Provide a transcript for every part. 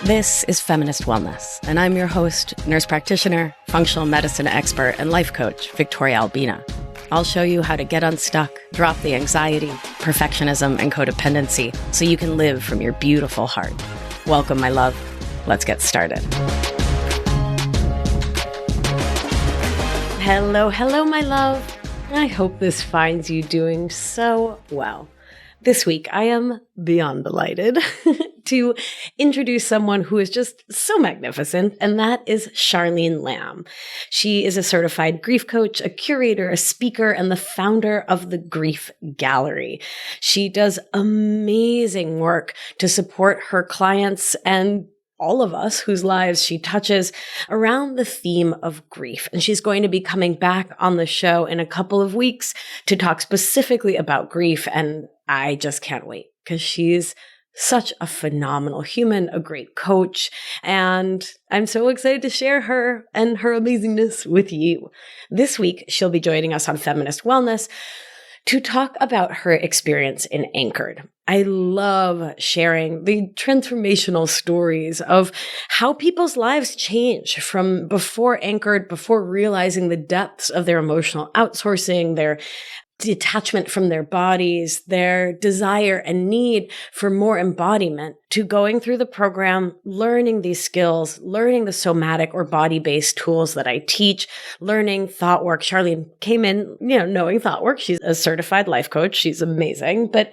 This is Feminist Wellness, and I'm your host, nurse practitioner, functional medicine expert, and life coach, Victoria Albina. I'll show you how to get unstuck, drop the anxiety, perfectionism, and codependency so you can live from your beautiful heart. Welcome, my love. Let's get started. Hello, my love. I hope this finds you doing so well. This week, I am beyond delighted to introduce someone who is just so magnificent, and that is Charlene Lam. She is a certified grief coach, a curator, a speaker, and the founder of the Grief Gallery. She does amazing work to support her clients and all of us whose lives she touches around the theme of grief. And she's going to be coming back on the show in a couple of weeks to talk specifically about grief. And I just can't wait because she's such a phenomenal human, a great coach. And I'm so excited to share her and her amazingness with you. This week, she'll be joining us on Feminist Wellness to talk about her experience in Anchored. I love sharing the transformational stories of how people's lives change from before Anchored, before realizing the depths of their emotional outsourcing, their detachment from their bodies, their desire and need for more embodiment, to going through the program, learning these skills, learning the somatic or body-based tools that I teach, learning thought work. Charlene came in, knowing thought work. She's a certified life coach. She's amazing. But,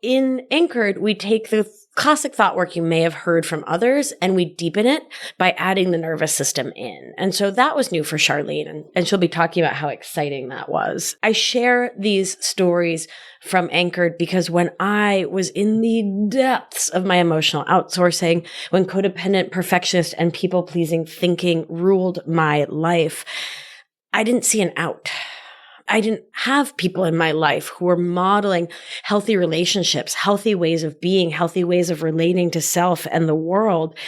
in Anchored, we take the classic thought work you may have heard from others, and we deepen it by adding the nervous system in. And so that was new for Charlene, and she'll be talking about how exciting that was. I share these stories from Anchored because when I was in the depths of my emotional outsourcing, when codependent, perfectionist, and people-pleasing thinking ruled my life, I didn't see an out. I didn't have people in my life who were modeling healthy relationships, healthy ways of being, healthy ways of relating to self and the world.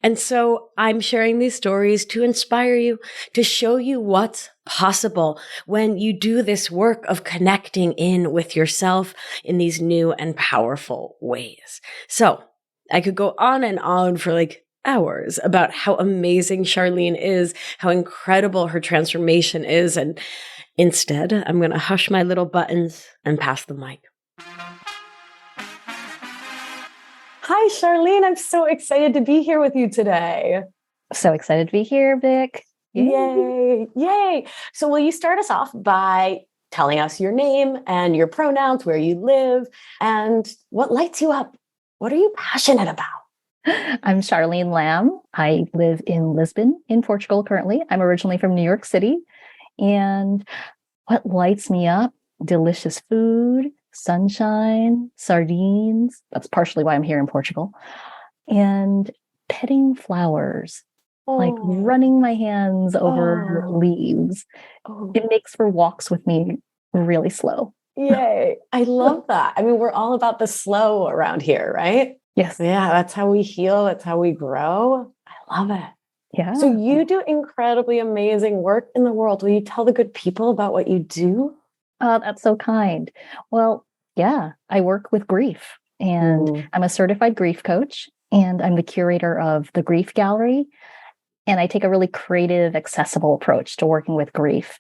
And so I'm sharing these stories to inspire you, to show you what's possible when you do this work of connecting in with yourself in these new and powerful ways. So I could go on and on for hours about how amazing Charlene is, how incredible her transformation is, and instead, I'm going to hush my little buttons and pass the mic. Hi, Charlene. I'm so excited to be here with you today. So excited to be here, Vic. Yay. Yay. So will you start us off by telling us your name and your pronouns, where you live, and what lights you up? What are you passionate about? I'm Charlene Lam. I live in Lisbon in Portugal currently. I'm originally from New York City. And what lights me up? Delicious food, sunshine, sardines. That's partially why I'm here in Portugal. And petting flowers, like running my hands over leaves. It makes for walks with me really slow. Yay. I love that. I mean, we're all about the slow around here, right? Yes. Yeah, that's how we heal. That's how we grow. I love it. Yeah. So you do incredibly amazing work in the world. Will you tell the good people about what you do? That's so kind. Well, yeah, I work with grief, and I'm a certified grief coach, and I'm the curator of the Grief Gallery. And I take a really creative, accessible approach to working with grief,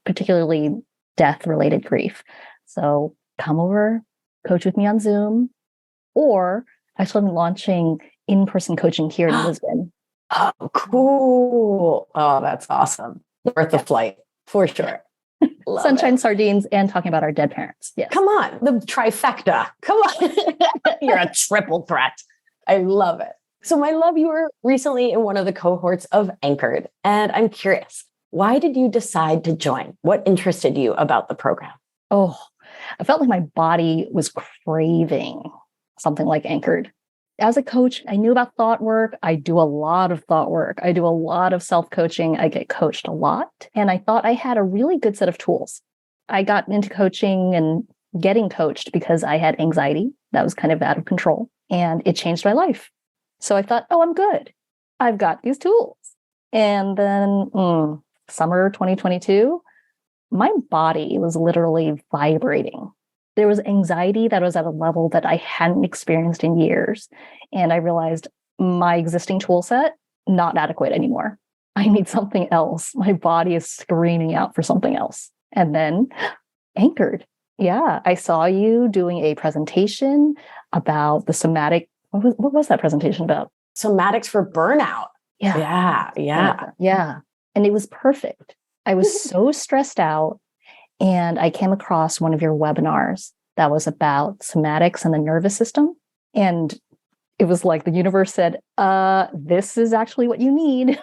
particularly death-related grief. So come over, coach with me on Zoom, or actually I'm launching in-person coaching here in Lisbon. Oh, cool. Oh, that's awesome. Worth the flight, for sure. Sunshine, sardines, and talking about our dead parents. Yes. Come on, the trifecta. Come on. You're a triple threat. I love it. So my love, you were recently in one of the cohorts of Anchored, and I'm curious, why did you decide to join? What interested you about the program? Oh, I felt like my body was craving something like Anchored. As a coach, I knew about thought work. I do a lot of thought work. I do a lot of self-coaching. I get coached a lot. And I thought I had a really good set of tools. I got into coaching and getting coached because I had anxiety that was kind of out of control. And it changed my life. So I thought, I'm good. I've got these tools. And then summer 2022, my body was literally vibrating. There was anxiety that was at a level that I hadn't experienced in years. And I realized my existing tool set, not adequate anymore. I need something else. My body is screaming out for something else. And then anchored. Yeah, I saw you doing a presentation about the somatic. What was that presentation about? Somatics for burnout. Yeah. And it was perfect. I was so stressed out. And I came across one of your webinars that was about somatics and the nervous system. And it was like the universe said, this is actually what you need.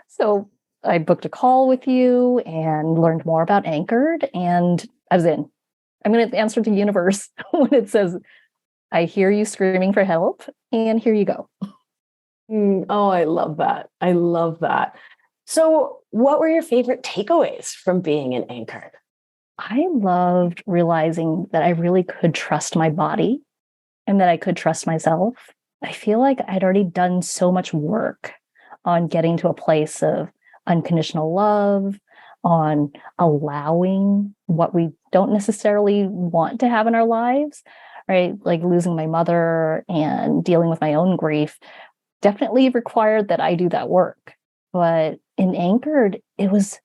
So I booked a call with you and learned more about Anchored, and I was in. I'm going to answer to the universe when it says, I hear you screaming for help, and here you go. Oh, I love that. I love that. So what were your favorite takeaways from being in Anchored? I loved realizing that I really could trust my body and that I could trust myself. I feel like I'd already done so much work on getting to a place of unconditional love, on allowing what we don't necessarily want to have in our lives, right? Like losing my mother and dealing with my own grief definitely required that I do that work. But in Anchored, it was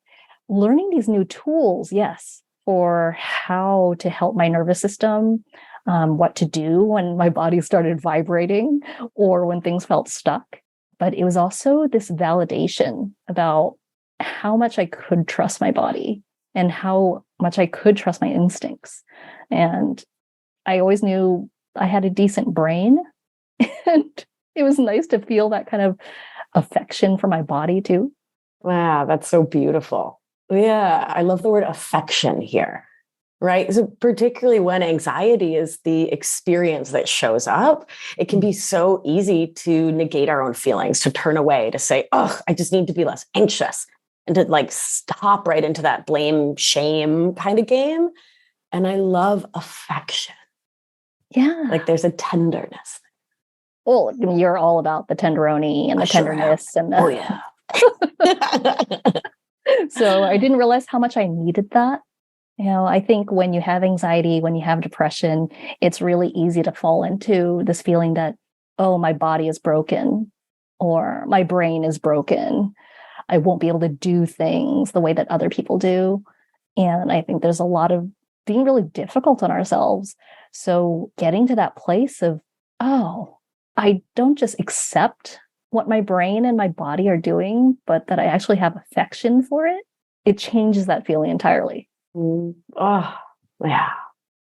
learning these new tools, yes, for how to help my nervous system, what to do when my body started vibrating or when things felt stuck. But it was also this validation about how much I could trust my body and how much I could trust my instincts. And I always knew I had a decent brain. And it was nice to feel that kind of affection for my body too. Wow, that's so beautiful. Yeah, I love the word affection here, right? So particularly when anxiety is the experience that shows up, it can be so easy to negate our own feelings, to turn away, to say, oh, I just need to be less anxious, and to like stop right into that blame, shame kind of game. And I love affection. Yeah. Like there's a tenderness. Well, you're all about the tenderoni and the tenderness. And oh, yeah. So I didn't realize how much I needed that. You know, I think when you have anxiety, when you have depression, it's really easy to fall into this feeling that, oh, my body is broken or my brain is broken. I won't be able to do things the way that other people do. And I think there's a lot of being really difficult on ourselves. So getting to that place of, oh, I don't just accept what my brain and my body are doing, but that I actually have affection for it, it changes that feeling entirely. Oh, yeah.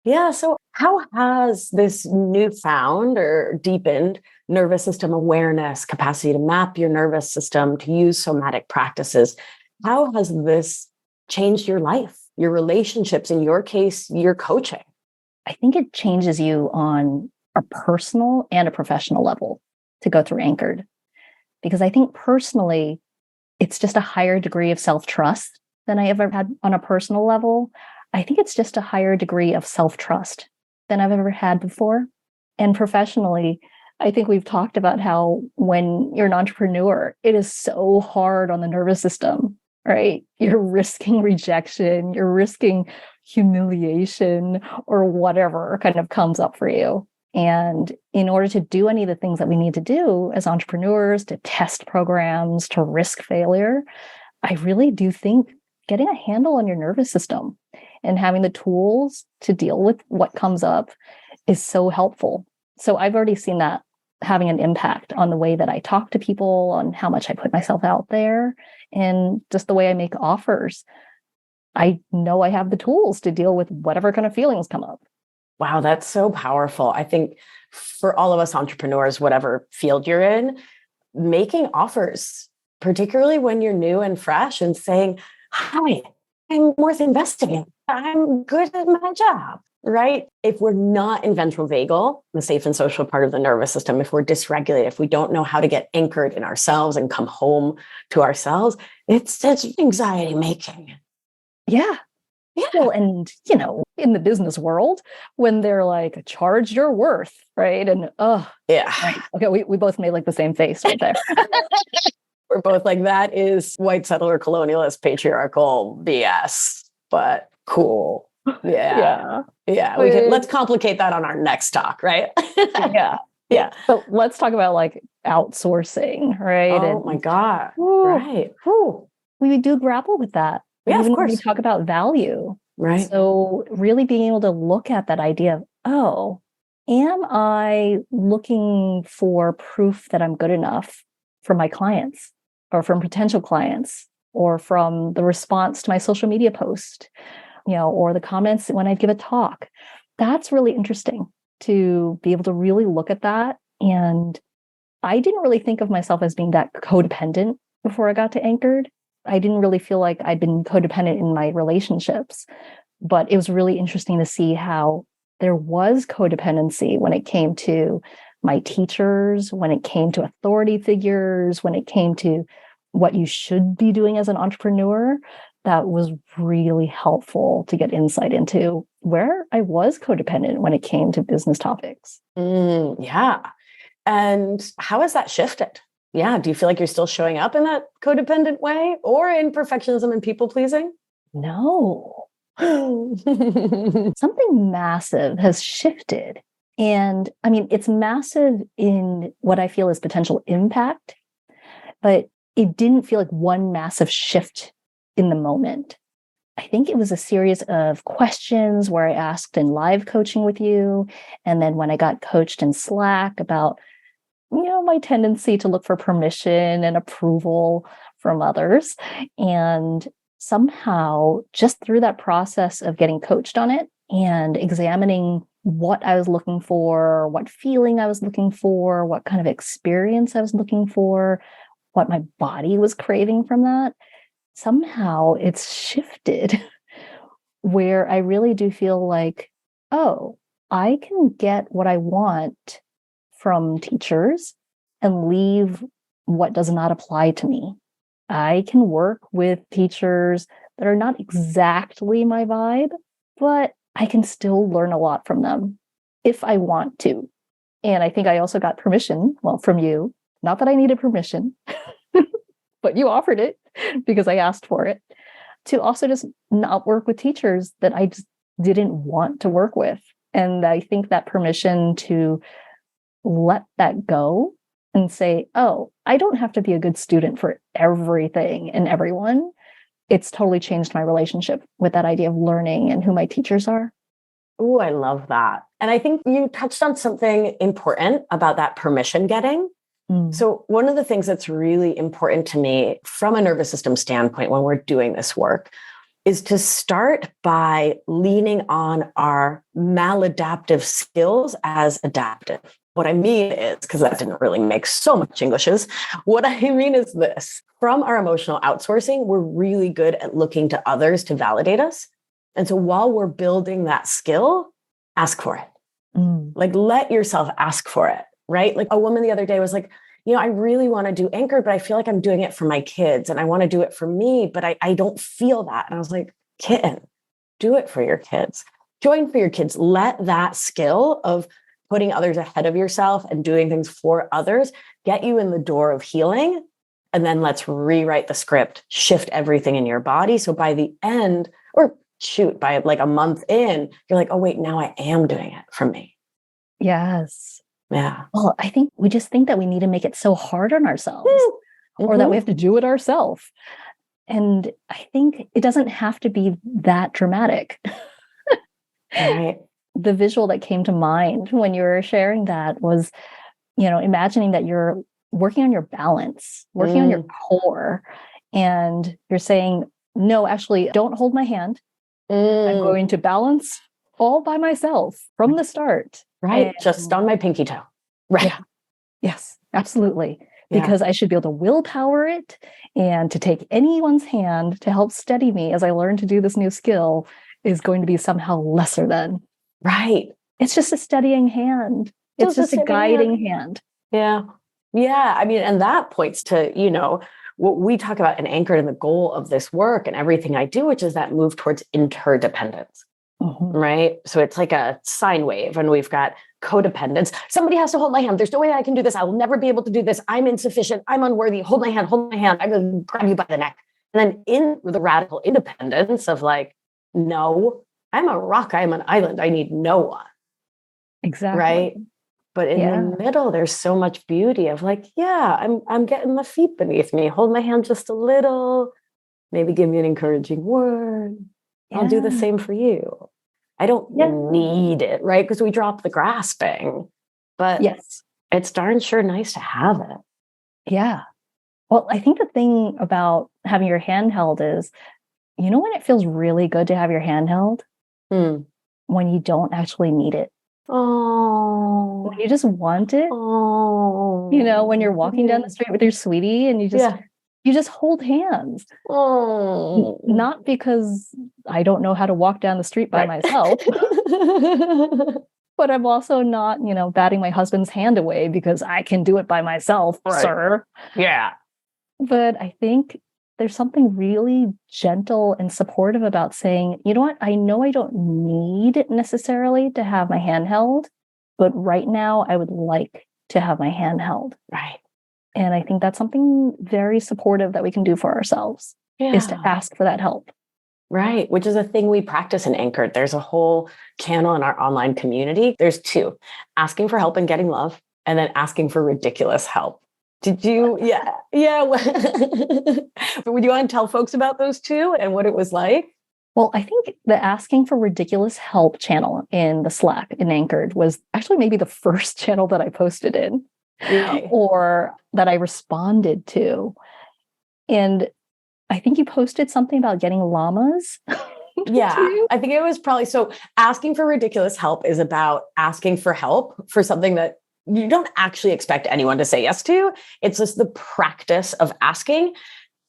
Yeah. So how has this newfound or deepened nervous system awareness, capacity to map your nervous system, to use somatic practices, how has this changed your life, your relationships, in your case, your coaching? I think it changes you on a personal and a professional level to go through Anchored. Because I think personally, it's just a higher degree of self-trust than I ever had on a personal level. I think it's just a higher degree of self-trust than I've ever had before. And professionally, I think we've talked about how when you're an entrepreneur, it is so hard on the nervous system, right? You're risking rejection, you're risking humiliation or whatever kind of comes up for you. And in order to do any of the things that we need to do as entrepreneurs, to test programs, to risk failure, I really do think getting a handle on your nervous system and having the tools to deal with what comes up is so helpful. So I've already seen that having an impact on the way that I talk to people, on how much I put myself out there, and just the way I make offers. I know I have the tools to deal with whatever kind of feelings come up. Wow, that's so powerful. I think for all of us entrepreneurs, whatever field you're in, making offers, particularly when you're new and fresh, and saying, hi, I'm worth investing in. I'm good at my job, right? If we're not in ventral vagal, the safe and social part of the nervous system, if we're dysregulated, if we don't know how to get anchored in ourselves and come home to ourselves, it's anxiety making. Yeah. Yeah. Well, and, you know, in the business world, when they're like, charge your worth, right? And, yeah. Right. Okay, we both made like the same face right there. We're both like, that is white settler colonialist patriarchal BS, but cool. Yeah. We can, let's complicate that on our next talk, right? Yeah. Yeah. But let's talk about like outsourcing, right? Oh And my God. whew, Right. whew, we do grapple with that. Yeah, Even of when we course. talk about value. Right. So really being able to look at that idea of, oh, am I looking for proof that I'm good enough from my clients or from potential clients or from the response to my social media post, or the comments when I give a talk? That's really interesting to be able to really look at that. And I didn't really think of myself as being that codependent before I got to Anchored. I didn't really feel like I'd been codependent in my relationships, but it was really interesting to see how there was codependency when it came to my teachers, when it came to authority figures, when it came to what you should be doing as an entrepreneur. That was really helpful to get insight into where I was codependent when it came to business topics. Yeah. And how has that shifted? Yeah. Do you feel like you're still showing up in that codependent way or in perfectionism and people pleasing? No. Something massive has shifted. And I mean, it's massive in what I feel is potential impact, but it didn't feel like one massive shift in the moment. I think it was a series of questions where I asked in live coaching with you. And then when I got coached in Slack about, my tendency to look for permission and approval from others. And somehow, just through that process of getting coached on it and examining what I was looking for, what feeling I was looking for, what kind of experience I was looking for, what my body was craving from that, somehow it's shifted where I really do feel like, oh, I can get what I want from teachers and leave what does not apply to me. I can work with teachers that are not exactly my vibe, but I can still learn a lot from them if I want to. And I think I also got permission, from you, not that I needed permission, but you offered it because I asked for it, to also just not work with teachers that I just didn't want to work with. And I think that permission to let that go and say, oh, I don't have to be a good student for everything and everyone. It's totally changed my relationship with that idea of learning and who my teachers are. Oh, I love that. And I think you touched on something important about that permission getting. So one of the things that's really important to me from a nervous system standpoint when we're doing this work is to start by leaning on our maladaptive skills as adaptive. What I mean is, because that didn't really make so much English, what I mean is this. From our emotional outsourcing, we're really good at looking to others to validate us. And so while we're building that skill, ask for it. Like, let yourself ask for it, right? Like a woman the other day was like, I really want to do Anchored, but I feel like I'm doing it for my kids and I want to do it for me, but I don't feel that. And I was like, kitten, do it for your kids. Join for your kids. Let that skill of putting others ahead of yourself and doing things for others get you in the door of healing. And then let's rewrite the script, shift everything in your body. So by the end, or shoot, by like a month in, you're like, oh, wait, now I am doing it for me. Yes. Yeah. Well, I think we just think that we need to make it so hard on ourselves or that we have to do it ourselves. And I think it doesn't have to be that dramatic. Right. The visual that came to mind when you were sharing that was, imagining that you're working on your balance, working on your core, and you're saying, no, actually, don't hold my hand. I'm going to balance all by myself from the start. Right. And just on my pinky toe. Right. Yeah. Yes, absolutely. Because I should be able to willpower it, and to take anyone's hand to help steady me as I learn to do this new skill is going to be somehow lesser than. Right. It's just a steadying hand. It's just a guiding hand. Yeah. Yeah. I mean, and that points to, what we talk about in Anchored and the goal of this work and everything I do, which is that move towards interdependence. Right. So it's like a sine wave, and we've got codependence. Somebody has to hold my hand. There's no way I can do this. I will never be able to do this. I'm insufficient. I'm unworthy. Hold my hand. Hold my hand. I'm going to grab you by the neck. And then in the radical independence of like, no, I'm a rock. I'm an island. I need no one. Exactly. Right. But in the middle, there's so much beauty of like, I'm getting my feet beneath me. Hold my hand just a little. Maybe give me an encouraging word. I'll do the same for you. I don't need it, right? Because we drop the grasping. But it's darn sure nice to have it. Yeah. Well, I think the thing about having your hand held is, you know, when it feels really good to have your hand held? When you don't actually need it. Oh. When you just want it. Oh. You know, when you're walking down the street with your sweetie and you just hold hands. Oh. Not because I don't know how to walk down the street by myself. But I'm also not, you know, batting my husband's hand away because I can do it by myself, sir. Yeah. But I think there's something really gentle and supportive about saying, you know what, I know I don't need necessarily to have my hand held, but right now I would like to have my hand held. Right. And I think that's something very supportive that we can do for ourselves, is to ask for that help. Right. Which is a thing we practice in Anchored. There's a whole channel in our online community. There's two: asking for help and getting love, and then asking for ridiculous help. Did you? Yeah. But would you want to tell folks about those two and what it was like? Well, I think the asking for ridiculous help channel in the Slack in Anchored was actually maybe the first channel that I posted in or that I responded to. And I think you posted something about getting llamas. I think it was probably, so asking for ridiculous help is about asking for help for something that you don't actually expect anyone to say yes to. It's just the practice of asking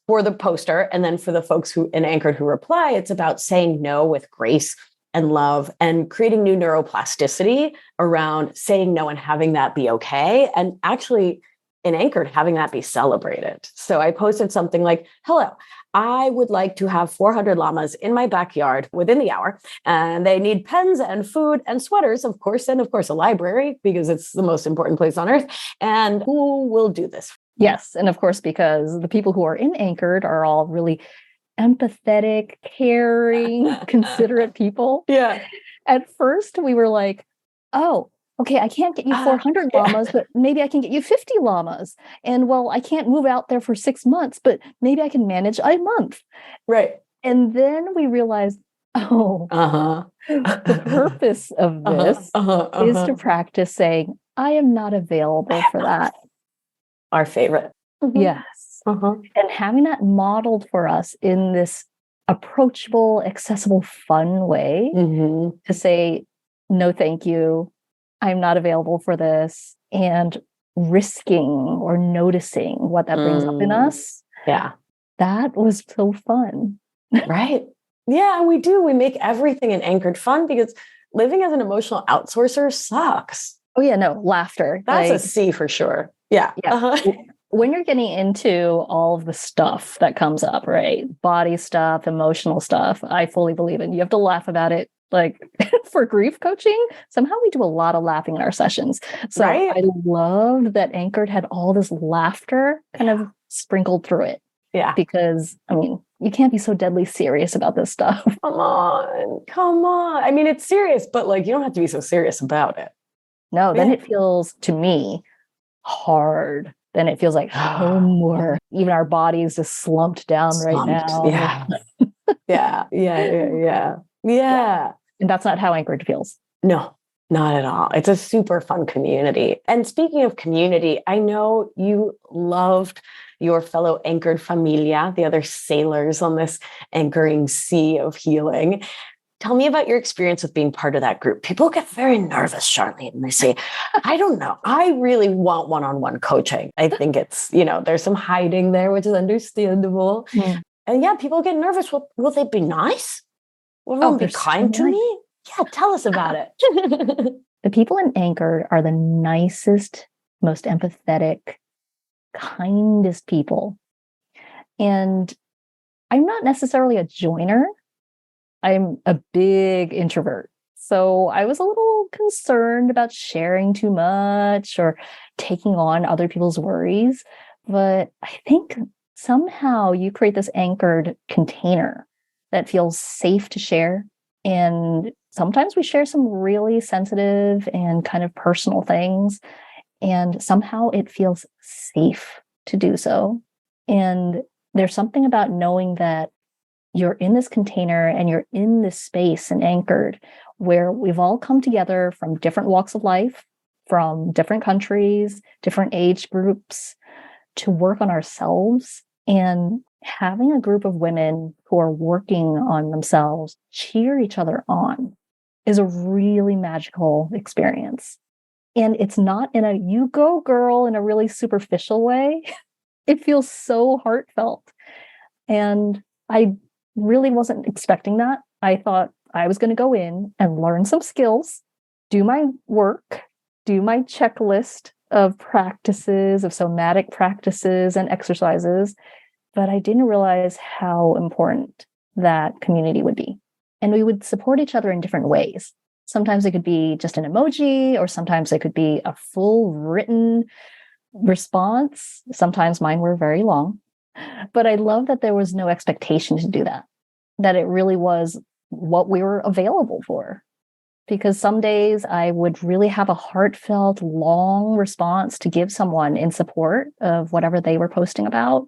for the poster. And then for the folks who in Anchored who reply, it's about saying no with grace and love and creating new neuroplasticity around saying no and having that be okay. And actually in Anchored, having that be celebrated. So I posted something like, hello, I would like to have 400 llamas in my backyard within the hour. And they need pens and food and sweaters, of course, and of course, a library, because it's the most important place on earth. And who will do this? Yes. And of course, because the people who are in Anchored are all really empathetic, caring, considerate people. Yeah. At first, we were like, oh, okay, I can't get you 400 llamas, but maybe I can get you 50 llamas. And well, I can't move out there for 6 months, but maybe I can manage a month. Right. And then we realized, the purpose of this is to practice saying, I am not available for that. Our favorite. Yes. And having that modeled for us in this approachable, accessible, fun way to say, no, thank you. I'm not available for this, and risking or noticing what that brings up in us. Yeah. That was so fun. Right. Yeah, we do. We make everything in Anchored fun because living as an emotional outsourcer sucks. Oh, yeah, no, laughter. That's a C for sure. Yeah. When you're getting into all of the stuff that comes up, right? Body stuff, emotional stuff, I fully believe it. You have to laugh about it. Like for grief coaching, somehow we do a lot of laughing in our sessions. So I loved that Anchored had all this laughter kind of sprinkled through it. Yeah. Because, I mean, you can't be so deadly serious about this stuff. Come on. I mean, it's serious, but like, you don't have to be so serious about it. No, then it feels, to me, hard. Then it feels like homework. Even our bodies just slumped down right now. Yeah. And that's not how Anchored feels. No, not at all. It's a super fun community. And speaking of community, I know you loved your fellow Anchored familia, the other sailors on this anchoring sea of healing. Tell me about your experience with being part of that group. People get very nervous, Charlene, and they say, I don't know, I really want one-on-one coaching. I think it's, there's some hiding there, which is understandable. And people get nervous. Will they be nice? Will everyone be kind to me? Yeah, tell us about it. The people in Anchored are the nicest, most empathetic, kindest people. And I'm not necessarily a joiner. I'm a big introvert. So I was a little concerned about sharing too much or taking on other people's worries. But I think somehow you create this Anchored container that feels safe to share and sometimes we share some really sensitive and kind of personal things, and somehow it feels safe to do so. And there's something about knowing that you're in this container and you're in this space and anchored where we've all come together from different walks of life, from different countries, different age groups, to work on ourselves. And having a group of women who are working on themselves cheer each other on is a really magical experience. And it's not in a you go girl in a really superficial way. It feels so heartfelt. And I really wasn't expecting that. I thought I was going to go in and learn some skills, do my work, do my checklist of practices, of somatic practices and exercises. But I didn't realize how important that community would be. And we would support each other in different ways. Sometimes it could be just an emoji, or sometimes it could be a full written response. Sometimes mine were very long. But I love that there was no expectation to do that, that it really was what we were available for. Because some days I would really have a heartfelt, long response to give someone in support of whatever they were posting about.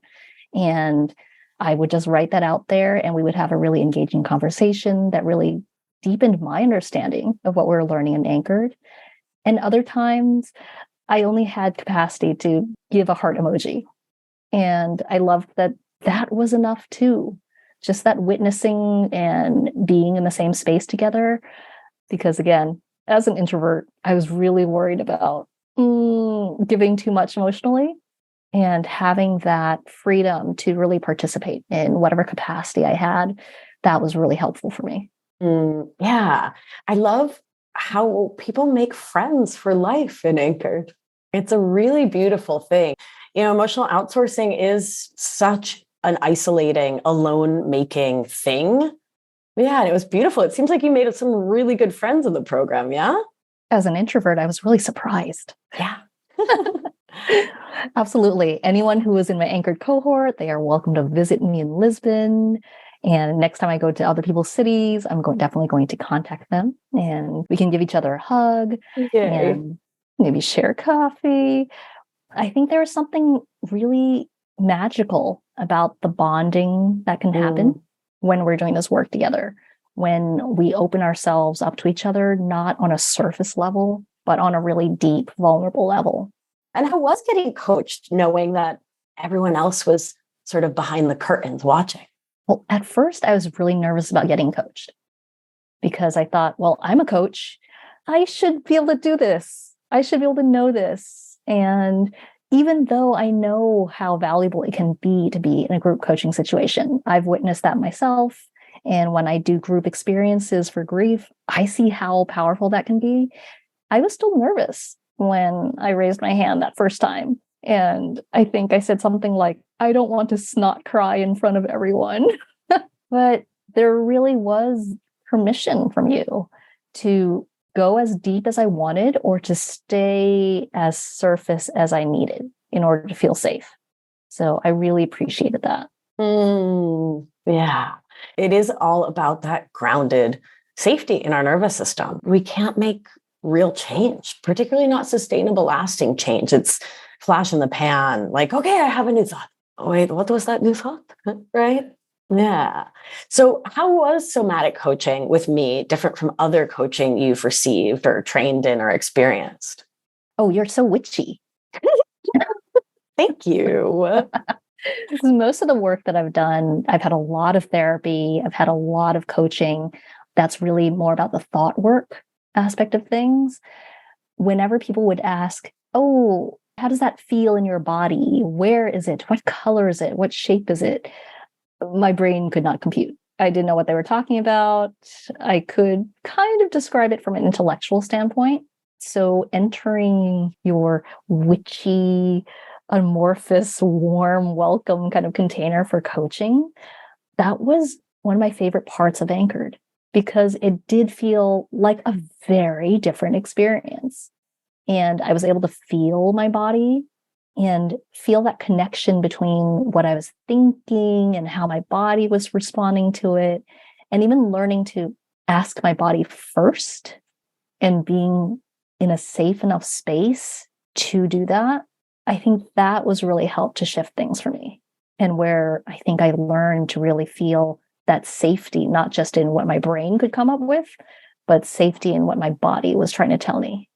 And I would just write that out there, and we would have a really engaging conversation that really deepened my understanding of what we were learning in Anchored. And other times, I only had capacity to give a heart emoji. And I loved that that was enough too. Just that witnessing and being in the same space together. Because again, as an introvert, I was really worried about giving too much emotionally, and having that freedom to really participate in whatever capacity I had. That was really helpful for me. Yeah. I love how people make friends for life in Anchored. It's a really beautiful thing. Emotional outsourcing is such an isolating, alone-making thing. Yeah, and it was beautiful. It seems like you made some really good friends in the program, yeah? As an introvert, I was really surprised. Yeah. Absolutely. Anyone who was in my Anchored cohort, they are welcome to visit me in Lisbon. And next time I go to other people's cities, I'm definitely going to contact them, and we can give each other a hug. Yay. And maybe share coffee. I think there is something really magical about the bonding that can happen when we're doing this work together, when we open ourselves up to each other, not on a surface level, but on a really deep, vulnerable level. And how was getting coached, knowing that everyone else was sort of behind the curtains watching? Well, at first, I was really nervous about getting coached, because I thought, well, I'm a coach. I should be able to do this. I should be able to know this. And even though I know how valuable it can be to be in a group coaching situation, I've witnessed that myself. And when I do group experiences for grief, I see how powerful that can be. I was still nervous when I raised my hand that first time. And I think I said something like, I don't want to snot cry in front of everyone. But there really was permission from you to go as deep as I wanted, or to stay as surface as I needed in order to feel safe. So I really appreciated that. Yeah. It is all about that grounded safety in our nervous system. We can't make real change, particularly not sustainable, lasting change. It's flash in the pan, like, okay, I have a new thought. Oh, wait, what was that new thought? Right? Yeah. So how was somatic coaching with me different from other coaching you've received or trained in or experienced? Oh, you're so witchy. Thank you. Most of the work that I've done, I've had a lot of therapy. I've had a lot of coaching. That's really more about the thought work aspect of things. Whenever people would ask, oh, how does that feel in your body? Where is it? What color is it? What shape is it? My brain could not compute. I didn't know what they were talking about. I could kind of describe it from an intellectual standpoint. So entering your witchy, amorphous, warm, welcome kind of container for coaching, that was one of my favorite parts of Anchored, because it did feel like a very different experience. And I was able to feel my body and feel that connection between what I was thinking and how my body was responding to it. And even learning to ask my body first and being in a safe enough space to do that, I think that was really helped to shift things for me. And where I think I learned to really feel that safety, not just in what my brain could come up with, but safety in what my body was trying to tell me.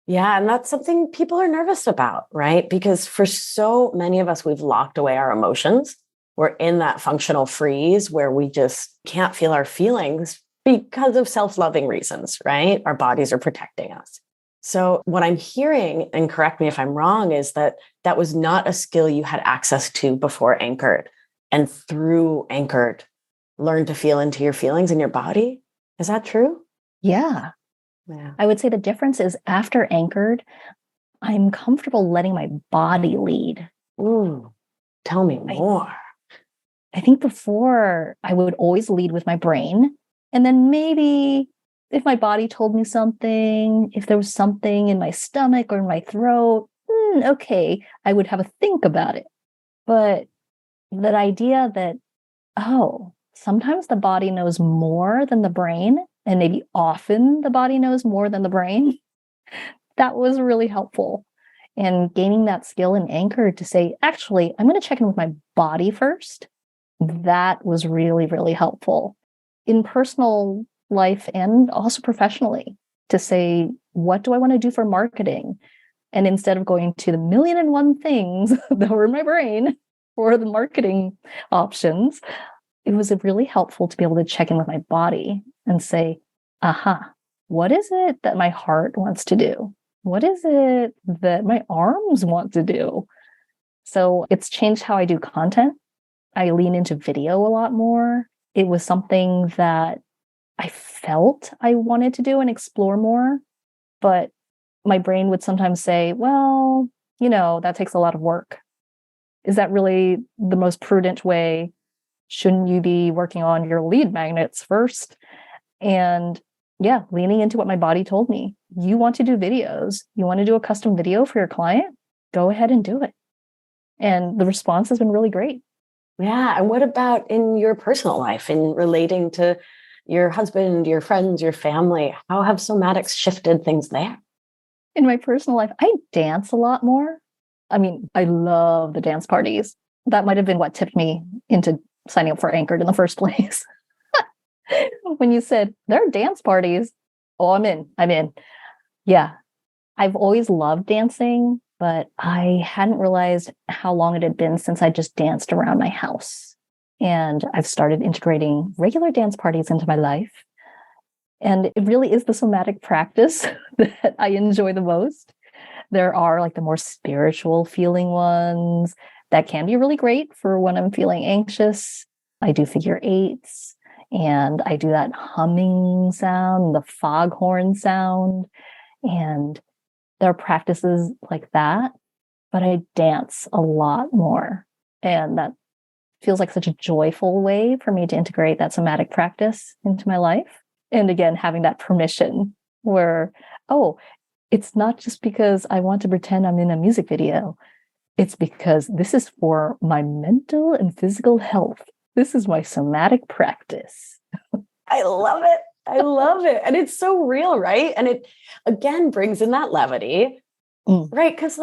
Yeah. And that's something people are nervous about, right? Because for so many of us, we've locked away our emotions. We're in that functional freeze where we just can't feel our feelings because of self-loving reasons, right? Our bodies are protecting us. So what I'm hearing, and correct me if I'm wrong, is that that was not a skill you had access to before Anchored. And through Anchored, learn to feel into your feelings in your body. Is that true? Yeah. I would say the difference is after Anchored, I'm comfortable letting my body lead. Ooh, tell me more. I think before I would always lead with my brain. And then maybe if my body told me something, if there was something in my stomach or in my throat, okay, I would have a think about it. But that idea that, sometimes the body knows more than the brain, and maybe often the body knows more than the brain, that was really helpful. And gaining that skill and anchor to say, actually, I'm going to check in with my body first. That was really, really helpful in personal life and also professionally, to say, what do I want to do for marketing? And instead of going to the 1,000,001 things that were in my brain for the marketing options, it was really helpful to be able to check in with my body and say, what is it that my heart wants to do? What is it that my arms want to do? So it's changed how I do content. I lean into video a lot more. It was something that I felt I wanted to do and explore more, but my brain would sometimes say, well, that takes a lot of work. Is that really the most prudent way? Shouldn't you be working on your lead magnets first? And yeah, leaning into what my body told me. You want to do videos, you want to do a custom video for your client, go ahead and do it. And the response has been really great. Yeah. And what about in your personal life, in relating to your husband, your friends, your family? How have somatics shifted things there? In my personal life, I dance a lot more. I mean, I love the dance parties. That might have been what tipped me into signing up for Anchored in the first place. When you said there are dance parties, I'm in. Yeah. I've always loved dancing, but I hadn't realized how long it had been since I just danced around my house. And I've started integrating regular dance parties into my life. And it really is the somatic practice that I enjoy the most. There are like the more spiritual feeling ones that can be really great for when I'm feeling anxious. I do figure eights and I do that humming sound, the foghorn sound. And there are practices like that, but I dance a lot more. And that feels like such a joyful way for me to integrate that somatic practice into my life. And again, having that permission where, it's not just because I want to pretend I'm in a music video. It's because this is for my mental and physical health. This is my somatic practice. I love it. I love it. And it's so real, right? And it, again, brings in that levity, right? Because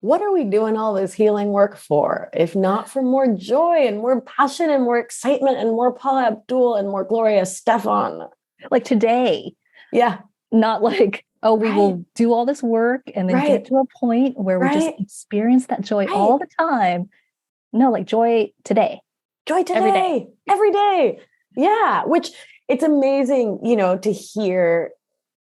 what are we doing all this healing work for, if not for more joy and more passion and more excitement and more Paula Abdul and more Gloria Stefan? Like today. Yeah. Not like, we will do all this work and then get to a point where we just experience that joy all the time. No, like joy today. Joy today. Every day. Yeah. Which it's amazing, to hear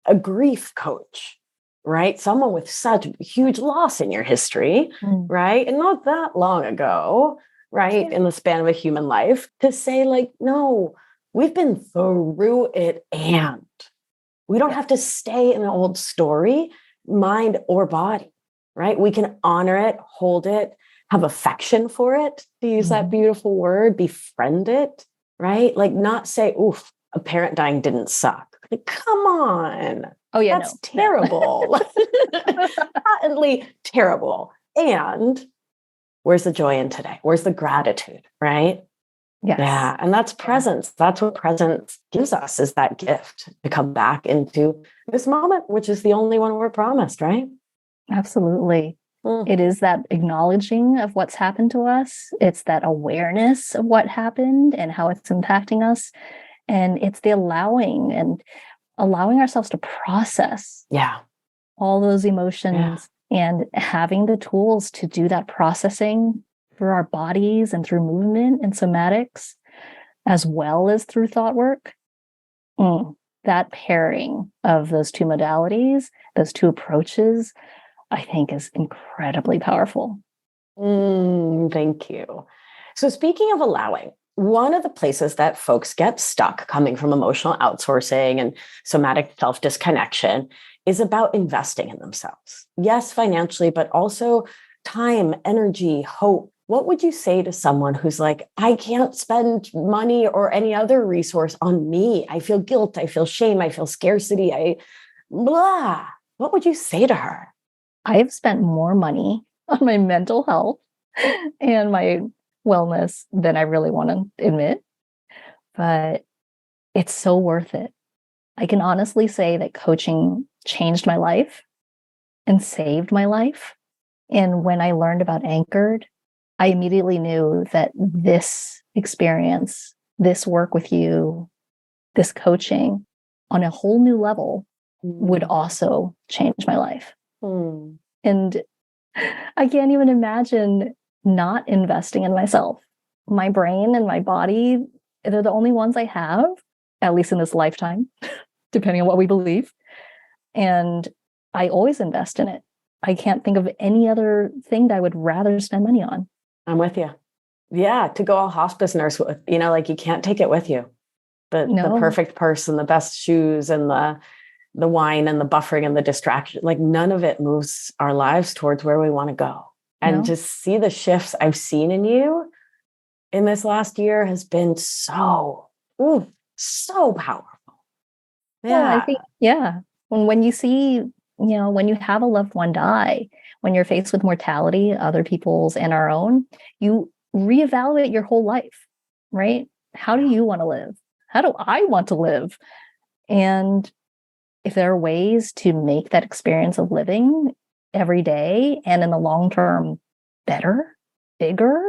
a grief coach, right? Someone with such huge loss in your history, right? And not that long ago, right? In the span of a human life, to say like, no, we've been through it and we don't have to stay in an old story, mind or body, right? We can honor it, hold it, have affection for it, to use that beautiful word, befriend it, right? Like not say, oof, a parent dying didn't suck. Like, come on. Oh, yeah, that's terrible. Patently terrible. And where's the joy in today? Where's the gratitude, right? Yes. Yeah. And that's presence. That's what presence gives us, is that gift to come back into this moment, which is the only one we're promised, right? Absolutely. It is that acknowledging of what's happened to us. It's that awareness of what happened and how it's impacting us. And it's the allowing ourselves to process all those emotions and having the tools to do that processing through our bodies and through movement and somatics, as well as through thought work. That pairing of those two modalities, those two approaches, I think is incredibly powerful. Thank you. So speaking of allowing, one of the places that folks get stuck coming from emotional outsourcing and somatic self-disconnection is about investing in themselves. Yes, financially, but also time, energy, hope. What would you say to someone who's like, I can't spend money or any other resource on me? I feel guilt, I feel shame, I feel scarcity, blah. What would you say to her? I've spent more money on my mental health and my wellness than I really want to admit, but it's so worth it. I can honestly say that coaching changed my life and saved my life. And when I learned about Anchored, I immediately knew that this experience, this work with you, this coaching on a whole new level would also change my life. And I can't even imagine not investing in myself. My brain and my body, they're the only ones I have, at least in this lifetime, depending on what we believe. And I always invest in it. I can't think of any other thing that I would rather spend money on. I'm with you. Yeah, to go all hospice nurse with, like you can't take it with you. The perfect purse and the best shoes and the wine and the buffering and the distraction, like none of it moves our lives towards where we want to go. And to see the shifts I've seen in you in this last year has been so powerful. Yeah. Well, I think, when you see, when you have a loved one die, when you're faced with mortality, other people's and our own, you reevaluate your whole life, right? How do you want to live? How do I want to live? And if there are ways to make that experience of living every day and in the long term better, bigger,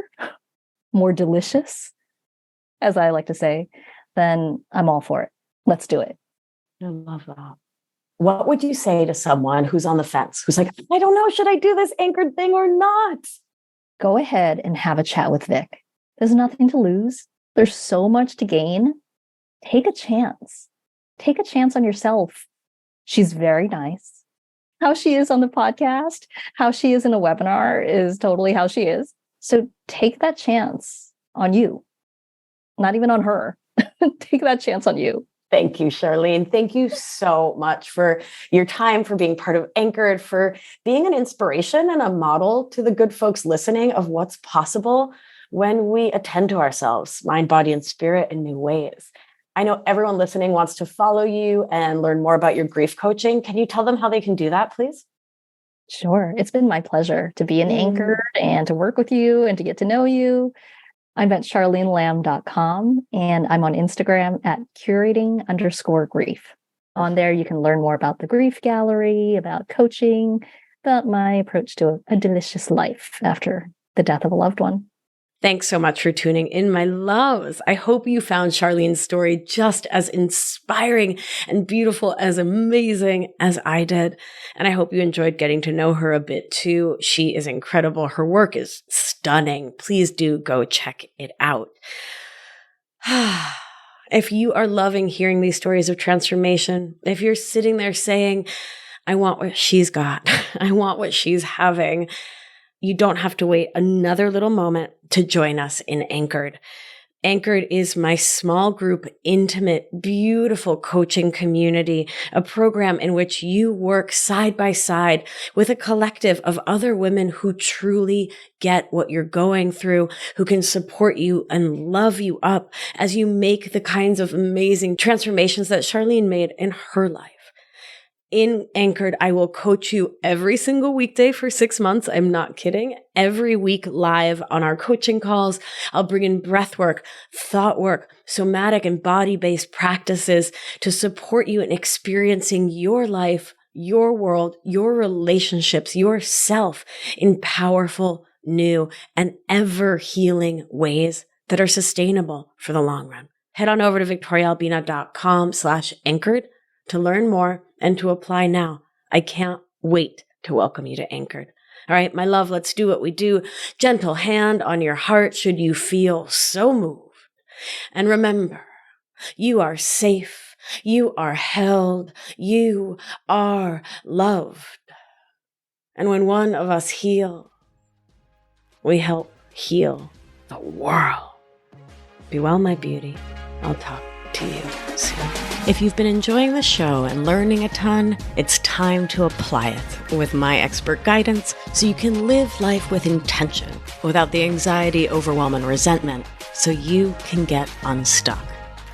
more delicious, as I like to say, then I'm all for it. Let's do it. I love that. What would you say to someone who's on the fence, who's like, I don't know, should I do this Anchored thing or not? Go ahead and have a chat with Vic. There's nothing to lose. There's so much to gain. Take a chance. Take a chance on yourself. She's very nice. How she is on the podcast, how she is in a webinar is totally how she is. So take that chance on you, not even on her. Take that chance on you. Thank you, Charlene. Thank you so much for your time, for being part of Anchored, for being an inspiration and a model to the good folks listening of what's possible when we attend to ourselves, mind, body, and spirit in new ways. I know everyone listening wants to follow you and learn more about your grief coaching. Can you tell them how they can do that, please? Sure. It's been my pleasure to be an Anchored and to work with you and to get to know you. I'm at charlenelam.com and I'm on Instagram at curating_grief. On there, you can learn more about the Grief Gallery, about coaching, about my approach to a delicious life after the death of a loved one. Thanks so much for tuning in, my loves. I hope you found Charlene's story just as inspiring and beautiful, as amazing as I did. And I hope you enjoyed getting to know her a bit too. She is incredible. Her work is stunning. Please do go check it out. If you are loving hearing these stories of transformation, if you're sitting there saying, I want what she's got, I want what she's having, you don't have to wait another little moment to join us in Anchored. Anchored is my small group, intimate, beautiful coaching community, a program in which you work side by side with a collective of other women who truly get what you're going through, who can support you and love you up as you make the kinds of amazing transformations that Charlene made in her life. In Anchored, I will coach you every single weekday for 6 months. I'm not kidding. Every week live on our coaching calls. I'll bring in breath work, thought work, somatic and body-based practices to support you in experiencing your life, your world, your relationships, yourself in powerful, new, and ever-healing ways that are sustainable for the long run. Head on over to victoriaalbina.com/anchored to learn more and to apply now. I can't wait to welcome you to Anchored. All right, my love, let's do what we do. Gentle hand on your heart should you feel so moved. And remember, you are safe. You are held. You are loved. And when one of us heals, we help heal the world. Be well, my beauty. I'll talk to you soon. If you've been enjoying the show and learning a ton, it's time to apply it with my expert guidance so you can live life with intention without the anxiety, overwhelm, and resentment so you can get unstuck.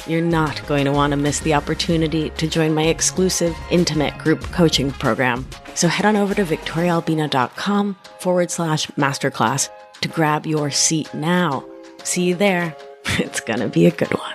You're not going to want to miss the opportunity to join my exclusive intimate group coaching program. So head on over to victoriaalbina.com/masterclass to grab your seat now. See you there. It's going to be a good one.